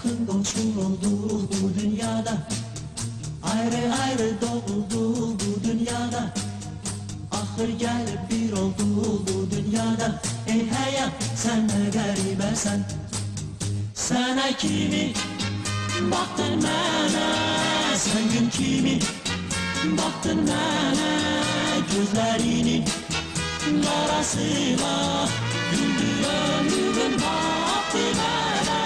yakın komşu olduk bu dünyada. Ayrı ayrı doğulduk bu dünyada. Ahır gelip bir olduk bu dünyada. Ey hayat sen ne garibesen. Sana kimi baktın mənə, sen gün kimi baktın mənə. Gözlerinin arasına güldü ömrümün baktı mənə.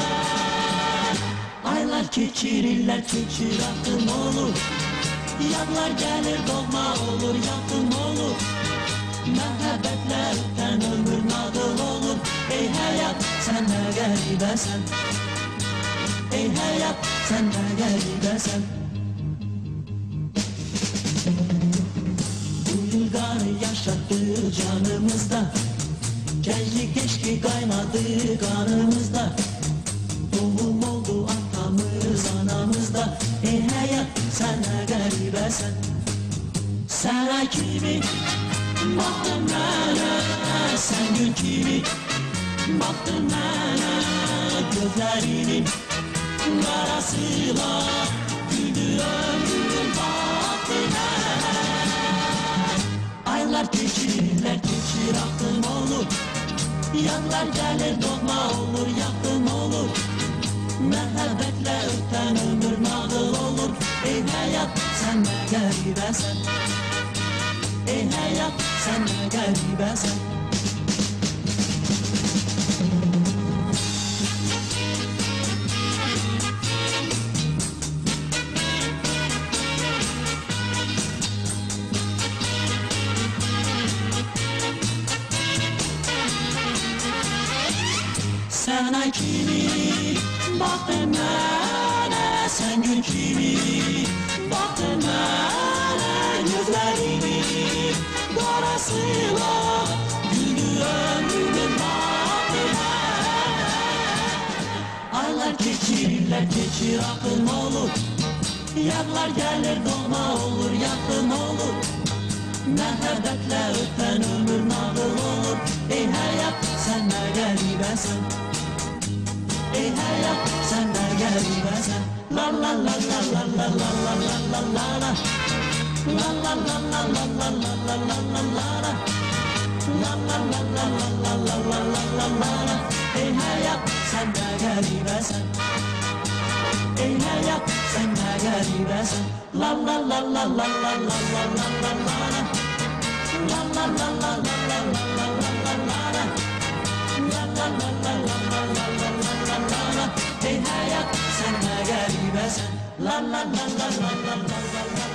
Aylar geçirirler keçir aklım olur. Yadlar gelir doğma olur yakın olur. Məhəbbətlə ötən ömür nağıl olur. Ey hayat sen ne garibesen. Ey hayat sen ne garibesen. Bu yılgarı yaşattı canımızda. Gençlik geçti kaynadı kanımızda. Doğum oldu atamız anamızda. Ey hayat sen ne garibesen. Sana kimi baktın mənə, sen gün kimi baktın mənə. Gözlerinin arasına güldü ömrümün baktı mənə. Aylar geçirirler geçir aklım olur. Yanlar gelir doğma olur yakın olur. Məhəbbətlə ötən ömür nağıl olur. Ey hayat sen ne garibesen. Ey hayat sen ne garibesen. Sana kimi baktın mənə, sen gün kimi baktın mənə. Gözlerinin arasına güldü ömrümün baktı mənə. Aylar geçirirler geçir akın olur. Yadlar gelir doğma olur yakın olur. Məhəbbətlə ötən ömür nağıl olur. Ey hayat sen ne garibesen. Ey hayat sen ne garibesen. La la la la la la la la la la la la. La la la la la la la la la la la la. La la la la la la la la la la la la. Ey hayat sen ne garibesen. Ey hayat sen ne garibesen. La la la la la la la la la la la la. La la la la la la la la la la la la. La la la la la la la la la la la. Ey hayat sen ne garibesen. La la la la la la la la la.